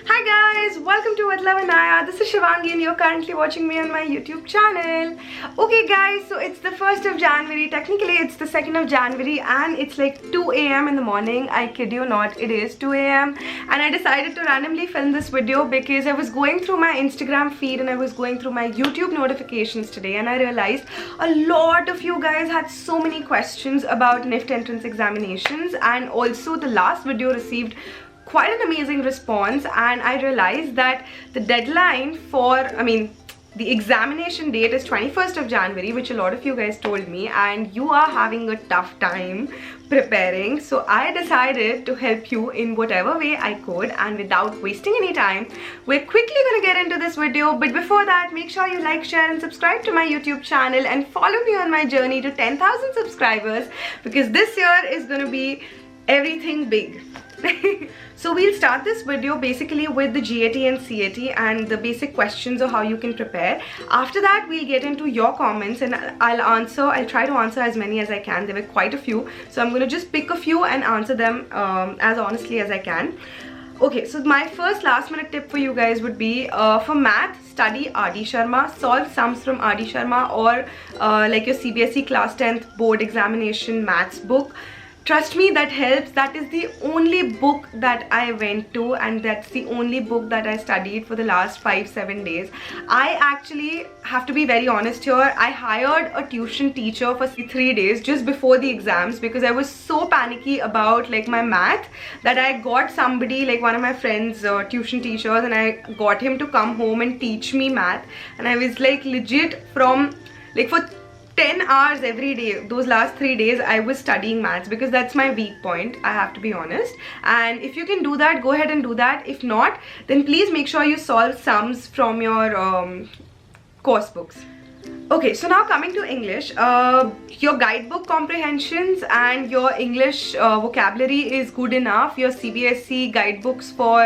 Hi guys, welcome to With Love and Naya. This is Shivangi and you're currently watching me on my YouTube channel. Okay guys, so it's the 1st of January. Technically it's the 2nd of January and it's like 2 a.m. in the morning. I kid you not, it is 2 a.m. and I decided to randomly film this video because I was going through my Instagram feed and I was going through my YouTube notifications today and I realized a lot of you guys had so many questions about NIFT entrance examinations, and also the last video received quite an amazing response, and I realized that the deadline for, the examination date is 21st of January, which a lot of you guys told me, and you are having a tough time preparing. So I decided to help you in whatever way I could, and without wasting any time, we're quickly gonna get into this video. But before that, make sure you like, share and subscribe to my YouTube channel and follow me on my journey to 10,000 subscribers, because this year is gonna be everything big. So we'll start this video basically with the GAT and CAT and the basic questions of how you can prepare. After that, we'll get into your comments and I'll try to answer as many as I can. There were quite a few, so I'm going to just pick a few and answer them as honestly as I can. Okay, so my first last minute tip for you guys would be for math, study R.D. Sharma, solve sums from R.D. Sharma, or like your CBSE class 10th board examination maths book. Trust me, that helps. That is the only book that I went to, and that's the only book that I studied for the last 5-7 days. I actually have to be very honest here. I hired a tuition teacher for 3 days just before the exams because I was so panicky about like my math that I got somebody, like one of my friends, tuition teachers, and I got him to come home and teach me math. And I was like legit from like for 10 hours every day. Those last 3 days I was studying maths because that's my weak point, I have to be honest. And if you can do that, go ahead and do that. If not, then please make sure you solve sums from your course books. Okay, so now coming to English, your guidebook comprehensions and your English vocabulary is good enough. Your CBSE guidebooks for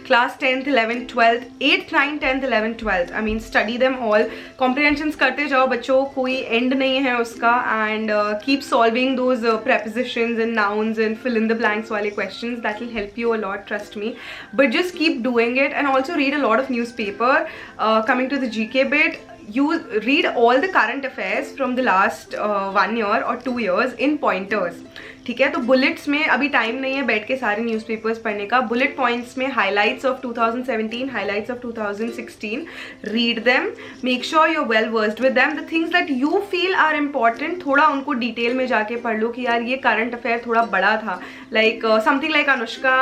class 10th, 11th, 12th, 8th, 9th, 10th, 11th, 12th. Study them all. Comprehensions karte jao bachcho, koi end nahi hai uska, and keep solving those prepositions and nouns and fill in the blanks wale questions. That will help you a lot, trust me. But just keep doing it, and also read a lot of newspaper. Coming to the GK bit, you read all the current affairs from the last 1 year or 2 years in pointers. ठीक है, तो bullets में अभी time नहीं है बैठ के सारे न्यूज़पेपर्स पढ़ने का. बुलेट पॉइंट्स में highlights of 2017, highlights of 2016, read them. Make sure you are well versed with them. The things that you feel are important, थोड़ा उनको डिटेल में जाके पढ़ लो कि यार ये करंट अफेयर थोड़ा बड़ा था. Like something like Anushka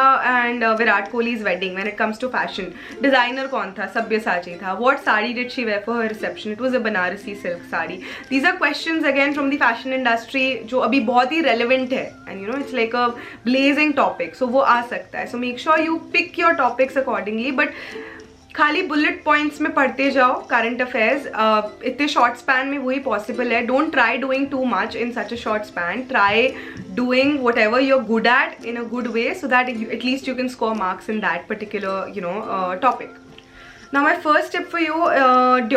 and Virat Kohli's wedding when it comes to fashion. Designer कौन था? सब्यसाची था. What sari did she wear for her reception? It was a Banarasi silk sari. These are questions again from the fashion industry जो अभी बहुत ही रेलिवेंट है, and you know it's like a blazing topic, so वो आ सकता है. So make sure you pick your topics accordingly, but खाली bullet points में पढ़ते जाओ करंट अफेयर्स. इतने शॉर्ट स्पैन में वही पॉसिबल है. Don't try doing too much in such a short span. Try doing whatever you're good at in a good way so that at least you can score marks in that particular topic. Now my first tip for you,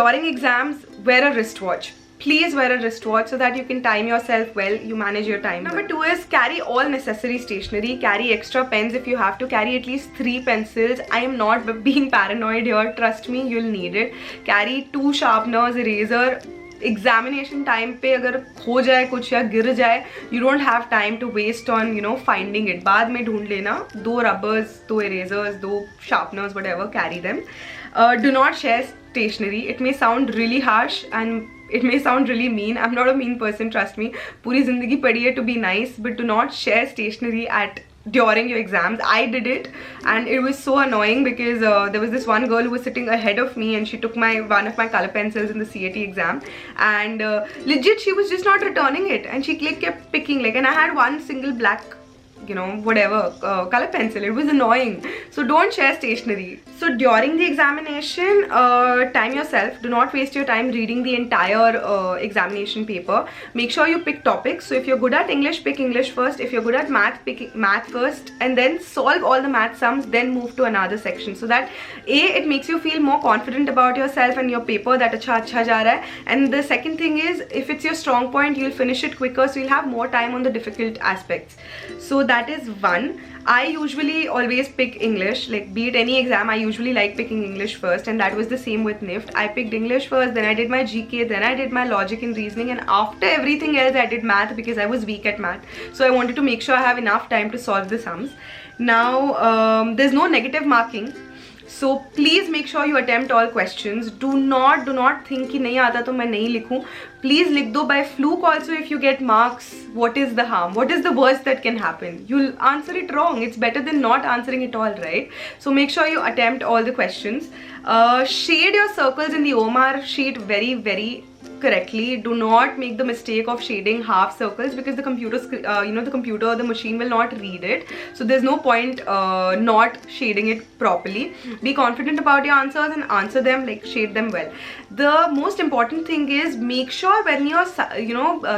during exams, wear a wristwatch. Please wear a wristwatch so that you can time yourself well, you manage your time. Number 2 is carry all necessary stationery. Carry extra pens if you have to. Carry at least 3 pencils. I am not being paranoid here. Trust me, you'll need it. Carry 2 sharpeners, eraser. Examination time पे अगर हो जाए कुछ या गिर जाए, you don't have time to waste on finding it. बाद में ढूंढ लेना. 2 rubbers, 2 erasers, 2 sharpeners, whatever, carry them. Do not share stationery. It may sound really harsh and it may sound really mean. I'm not a mean person, trust me. पूरी जिंदगी पढ़ी है to be nice, but do not share stationery during your exams. I did it and it was so annoying because there was this one girl who was sitting ahead of me and she took one of my color pencils in the CAT exam, and legit she was just not returning it, and she kept picking and I had one single black whatever color pencil. It was annoying. So don't share stationery. So during the examination, time yourself. Do not waste your time reading the entire examination paper. Make sure you pick topics. So if you're good at English, pick English first. If you're good at math, pick math first, and then solve all the math sums, then move to another section, so that it makes you feel more confident about yourself and your paper, that अच्छा जा रहा है. And the second thing is, if it's your strong point, you'll finish it quicker, so you'll have more time on the difficult aspects. So that that is one. I usually always pick English, like be it any exam, I usually like picking English first, and that was the same with NIFT. I picked English first, then I did my GK, then I did my logic and reasoning, and after everything else I did math because I was weak at math. So I wanted to make sure I have enough time to solve the sums. Now there's no negative marking. So please make sure you attempt all questions. Do not think कि नहीं आता तो मैं नहीं लिखूं. Please लिख दो. By fluke also, if you get marks, what is the harm? What is the worst that can happen? You'll answer it wrong. It's better than not answering it all, right? So make sure you attempt all the questions. Shade your circles in the OMR sheet very, very correctly. Do not make the mistake of shading half circles because the the machine will not read it. So there's no point not shading it properly. Be confident about your answers and answer them, like shade them well. The most important thing is make sure when you're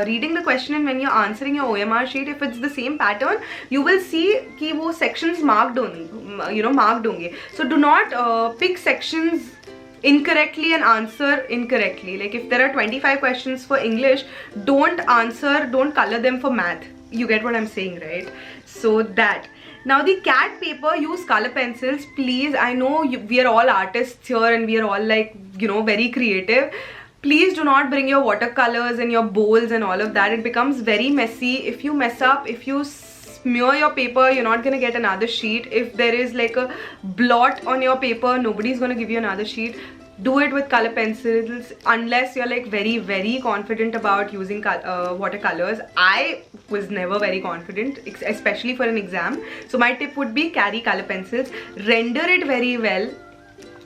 reading the question and when you're answering your OMR sheet, if it's the same pattern, you will see कि वो sections marked होंगे. So do not pick sections incorrectly and answer incorrectly. Like if there are 25 questions for English, don't color them for math. You get what I'm saying, right? So that. Now the CAT paper, use color pencils, please. I know we are all artists here and we are all like, very creative. Please do not bring your watercolors and your bowls and all of that. It becomes very messy. If you mess up, if you smear your paper, you're not gonna get another sheet. If there is like a blot on your paper, nobody's gonna give you another sheet. Do it with color pencils unless you're like very, very confident about using watercolors. I was never very confident, especially for an exam. So my tip would be carry color pencils. Render it very well.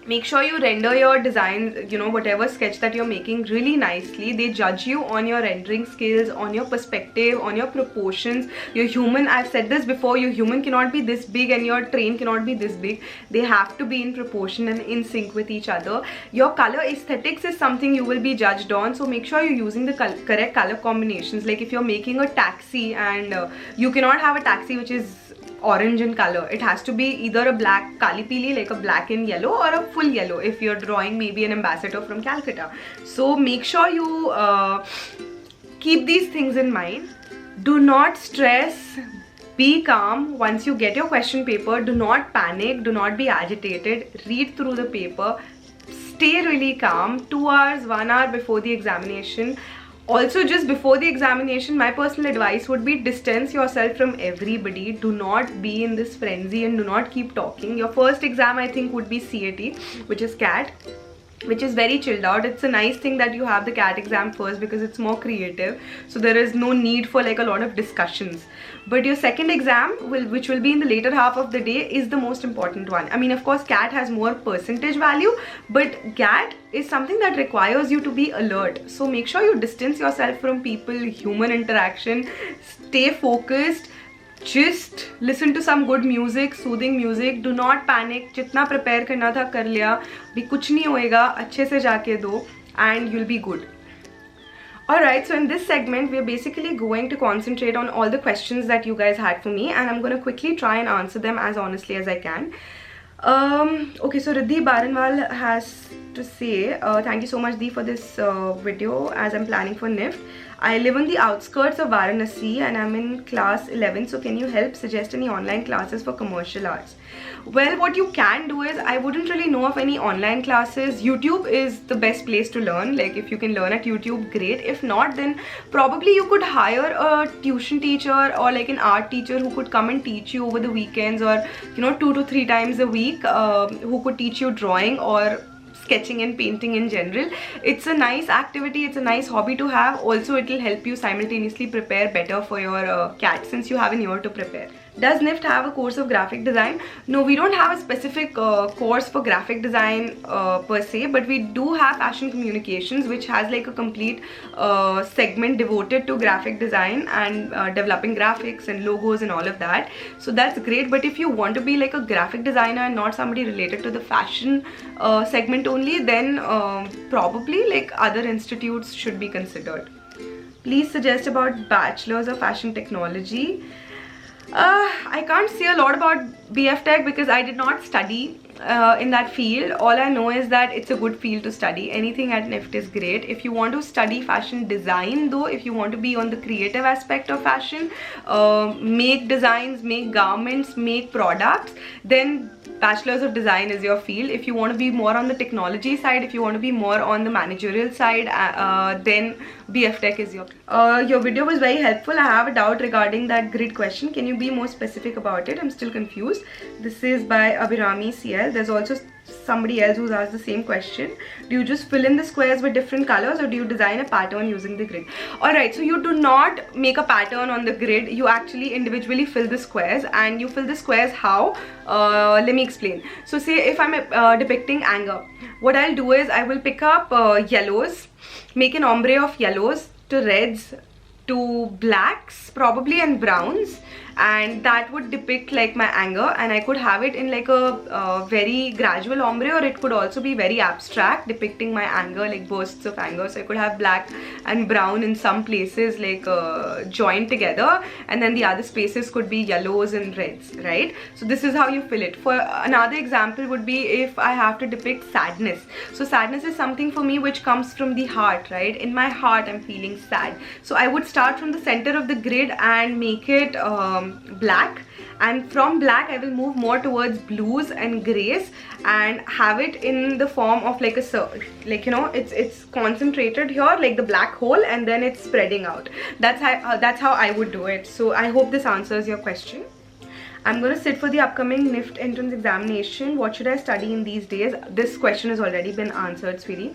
Make sure you render your designs, whatever sketch that you're making really nicely. They judge you on your rendering skills, on your perspective, on your proportions. You're human. I've said this before, your human cannot be this big and your train cannot be this big. They have to be in proportion and in sync with each other. Your color aesthetics is something you will be judged on. So make sure you're using the correct color combinations. Like if you're making a taxi and you cannot have a taxi which is orange in color. It has to be either a black kali pili, like a black and yellow, or a full yellow if you're drawing maybe an ambassador from Calcutta. So make sure you keep these things in mind. Do not stress. Be calm. Once you get your question paper, do not panic, do not be agitated. Read through the paper. Stay really calm. 2 hours, 1 hour before the examination. Also, just before the examination, my personal advice would be distance yourself from everybody. Do not be in this frenzy and do not keep talking. Your first exam, I think, would be CAT, which is CAT, which is very chilled out. It's a nice thing that you have the CAT exam first because it's more creative. So there is no need for like a lot of discussions. But your second exam, which will be in the later half of the day, is the most important one. I mean, of course, CAT has more percentage value, but CAT is something that requires you to be alert. So make sure you distance yourself from people, human interaction, stay focused. Just listen to some good music, soothing music. Do not panic. जितना prepare करना था कर लिया. भी कुछ नहीं होएगा. अच्छे से जाके दो and you'll be good. Alright, so in this segment, we're basically going to concentrate on all the questions that you guys had for me, and I'm going to quickly try and answer them as honestly as I can. Okay, so Riddhi Baranwal has to say, thank you so much, Dee, for this video as I'm planning for NIFT. I live on the outskirts of Varanasi and I'm in class 11, so can you help suggest any online classes for commercial arts? Well, what you can do is, I wouldn't really know of any online classes. YouTube is the best place to learn. Like if you can learn at YouTube, great. If not, then probably you could hire a tuition teacher or like an art teacher who could come and teach you over the weekends, or 2 to 3 times a week, who could teach you drawing or sketching and painting in general. It's a nice activity, it's a nice hobby to have. Also, it will help you simultaneously prepare better for your CAT since you have an year to prepare. Does NIFT have a course of graphic design? No, we don't have a specific course for graphic design per se, but we do have fashion communications, which has like a complete segment devoted to graphic design and developing graphics and logos and all of that. So that's great. But if you want to be like a graphic designer and not somebody related to the fashion segment only, then probably like other institutes should be considered. Please suggest about Bachelors of Fashion Technology. I can't say a lot about BF Tech because I did not study in that field. All I know is that it's a good field to study. Anything at NIFT is great. If you want to study fashion design though, if you want to be on the creative aspect of fashion, make designs, make garments, make products, then Bachelor's of Design is your field. If you want to be more on the technology side, if you want to be more on the managerial side, then BF Tech is your video was very helpful. I have a doubt regarding that grid question. Can you be more specific about it? I'm still confused. This is by Abhirami CL. There's also somebody else who's asked the same question. Do you just fill in the squares with different colors, or do you design a pattern using the grid? Alright, so you do not make a pattern on the grid. You actually individually fill the squares, and you fill the squares how? Let me explain. So say if I'm depicting anger, what I'll do is I will pick up yellows, make an ombre of yellows to reds to blacks probably and browns, and that would depict like my anger, and I could have it in like a very gradual ombre, or it could also be very abstract depicting my anger, like bursts of anger. So I could have black and brown in some places like joined together, and then the other spaces could be yellows and reds, right? So this is how you fill it. For another example would be if I have to depict sadness. So sadness is something for me which comes from the heart, right? In my heart I'm feeling sad, so I would start from the center of the grid and make it black, and from black I will move more towards blues and grays and have it in the form of like a circle, like, you know, it's concentrated here like the black hole, and then it's spreading out. That's how I would do it. So I hope this answers your question. I'm going to sit for the upcoming NIFT entrance examination. What should I study in these days? This question has already been answered, sweetie.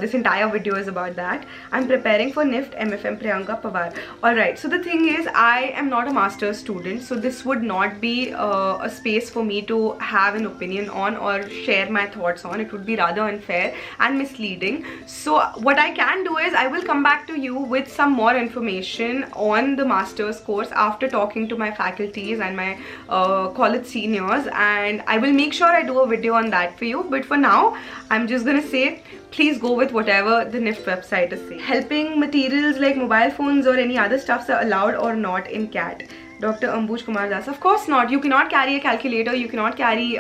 This entire video is about that. I'm preparing for NIFT MFM Priyanka Pawar. Alright, so the thing is, I am not a master's student, so this would not be a space for me to have an opinion on or share my thoughts on. It would be rather unfair and misleading. So what I can do is I will come back to you with some more information on the master's course after talking to my faculties and my college seniors, and I will make sure I do a video on that for you. But for now, I'm just gonna say, please go with whatever the NIFT website is saying. Helping materials like mobile phones or any other stuffs are allowed or not in CAT? Dr. Ambuj Kumar Das. Of course not. You cannot carry a calculator, you cannot carry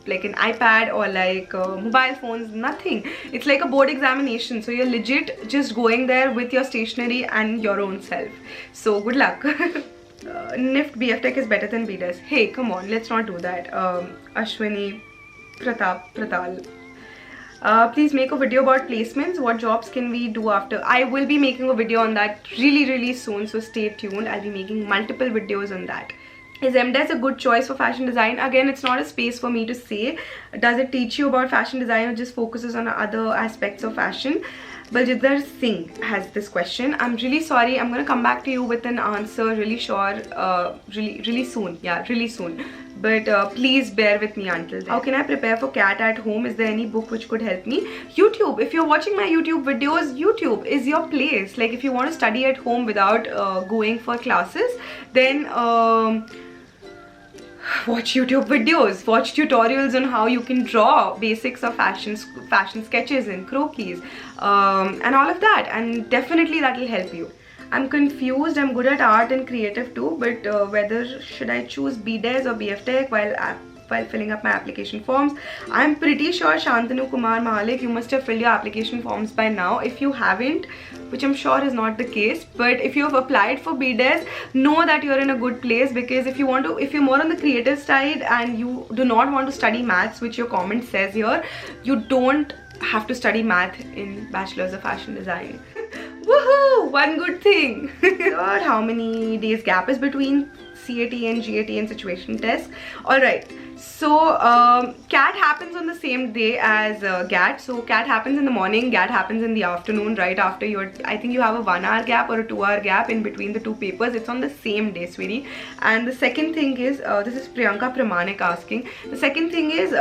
like an iPad or like mobile phones, nothing. It's like a board examination, so you're legit just going there with your stationery and your own self. So good luck. NIFT BF Tech is better than BDES. Hey, come on, let's not do that. Ashwini Pratal. Please make a video about placements. What jobs can we do after? I will be making a video on that really soon, so stay tuned. I'll be making multiple videos on that. Is MDES a good choice for fashion design? Again, it's not a space for me to say. Does it teach you about fashion design or just focuses on other aspects of fashion? Baljinder Singh has this question. I'm really sorry. I'm gonna come back to you with an answer really really soon. Yeah, really soon. But please bear with me until then. How can I prepare for CAT at home? Is there any book which could help me? YouTube. If you're watching my YouTube videos, YouTube is your place. Like if you want to study at home without going for classes, then watch YouTube videos, watch tutorials on how you can draw basics of fashion sketches and croquis and all of that, and definitely that will help you. I'm confused. I'm good at art and creative too, but whether should I choose BDES or BF Tech while filling up my application forms? I'm pretty sure Shantanu Kumar Mahalik, you must have filled your application forms by now. If you haven't, which I'm sure is not the case, but if you have applied for BDES, know that you're in a good place, because if you're more on the creative side and you do not want to study maths, which your comment says here, you don't have to study math in Bachelor's of Fashion Design. Woohoo! One good thing. God, how many days gap is between CAT and GAT and situation test? Alright, so CAT happens on the same day as GAT. So CAT happens in the morning, GAT happens in the afternoon, right after your, I think you have a 1 hour gap or a 2 hour gap in between the two papers. It's on the same day, sweetie. And the second thing is, this is Priyanka Pramanik asking. The second thing is,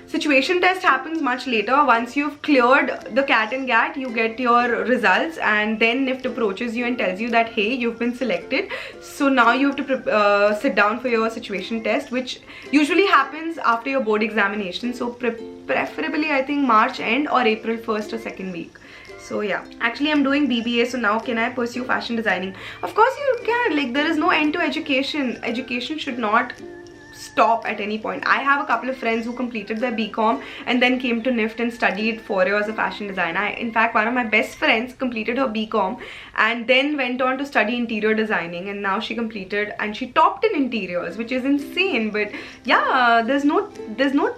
situation test happens much later. Once you've cleared the CAT and GAT, you get your results, and then NIFT approaches you and tells you that hey, you've been selected. So now you have to sit down for your situation test, which usually happens after your board examination. So preferably I think March end or April 1st or 2nd week. So yeah, actually I'm doing BBA, so now can I pursue fashion designing? Of course you can. Like, there is no end to education. Education should not stop at any point. I have a couple of friends who completed their BCom and then came to NIFT and studied 4 years of fashion design. In fact, one of my best friends completed her BCom and then went on to study interior designing, and now she completed and she topped in interiors, which is insane. But yeah, there's no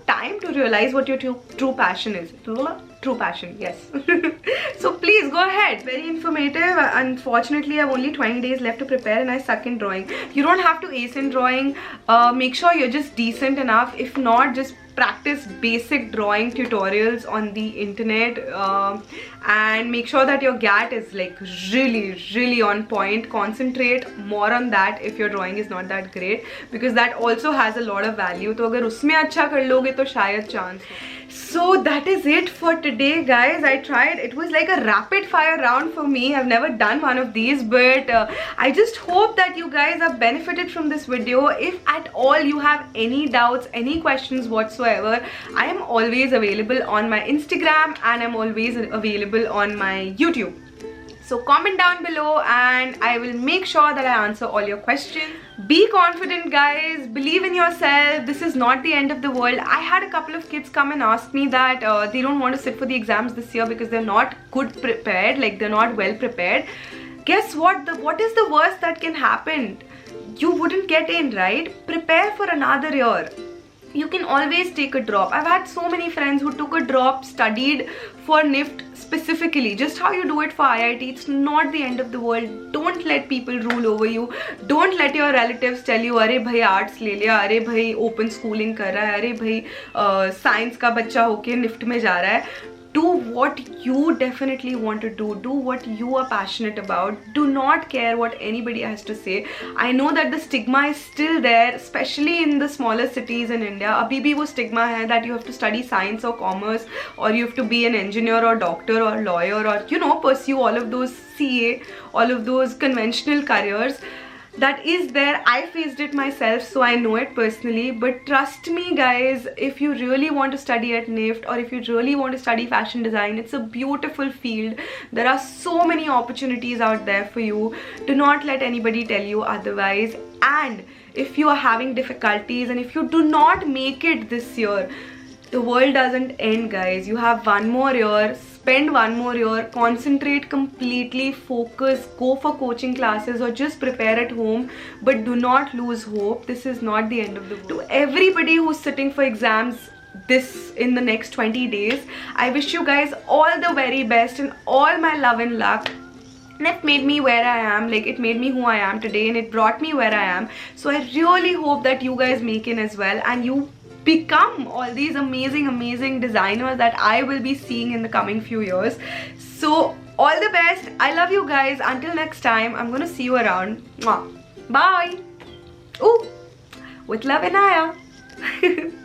time to realize what your true passion is. True passion, yes. So please go ahead. Very informative. Unfortunately, I have only 20 days left to prepare and I suck in drawing. You don't have to ace in drawing. Make sure you're just decent enough. If not, just practice basic drawing tutorials on the internet, and make sure that your GAT is like really on point. Concentrate more on that if your drawing is not that great, because that also has a lot of value. तो अगर उसमें अच्छा कर लोगे तो शायद chance. So that is it for today, guys. I tried. It was like a rapid fire round for me. I've never done one of these, but I just hope that you guys have benefited from this video. If at all you have any doubts, any questions whatsoever, I am always available on my Instagram and I'm always available on my YouTube. So comment down below and I will make sure that I answer all your questions. Be confident, guys. Believe in yourself. This is not the end of the world. I had a couple of kids come and ask me that they don't want to sit for the exams this year because they're not good prepared, like they're not well prepared. Guess what? What is the worst that can happen? You wouldn't get in, right? Prepare for another year. You can always take a drop. I've had so many friends who took a drop, studied for NIFT specifically, just how you do it for IIT. It's not the end of the world. Don't let people rule over you. Don't let your relatives tell you, अरे भाई arts ले लिया, अरे भाई open schooling कर रहा है, अरे भाई साइंस का बच्चा होके निफ्ट में जा रहा है. Do what you definitely want to do. Do what you are passionate about. Do not care what anybody has to say. I know that the stigma is still there, especially in the smaller cities in India. Abhi bhi wo stigma hai that you have to study science or commerce, or you have to be an engineer or doctor or lawyer, or you know, pursue all of those CA, all of those conventional careers. That is there. I faced it myself, so I know it personally. But trust me, guys, if you really want to study at NIFT, or if you really want to study fashion design, it's a beautiful field. There are so many opportunities out there for you. Do not let anybody tell you otherwise. And if you are having difficulties and if you do not make it this year, the world doesn't end, guys. You have one more year. Spend one more year, concentrate completely, focus, go for coaching classes or just prepare at home, but do not lose hope. This is not the end of the world. To everybody who's sitting for exams in the next 20 days, I wish you guys all the very best and all my love and luck. NIFT made me where I am, like it made me who I am today, and it brought me where I am. So I really hope that you guys make it as well and you become all these amazing designers that I will be seeing in the coming few years. So all the best. I love you guys. Until next time, I'm gonna see you around. Mwah. Bye. Ooh, with love and Aya.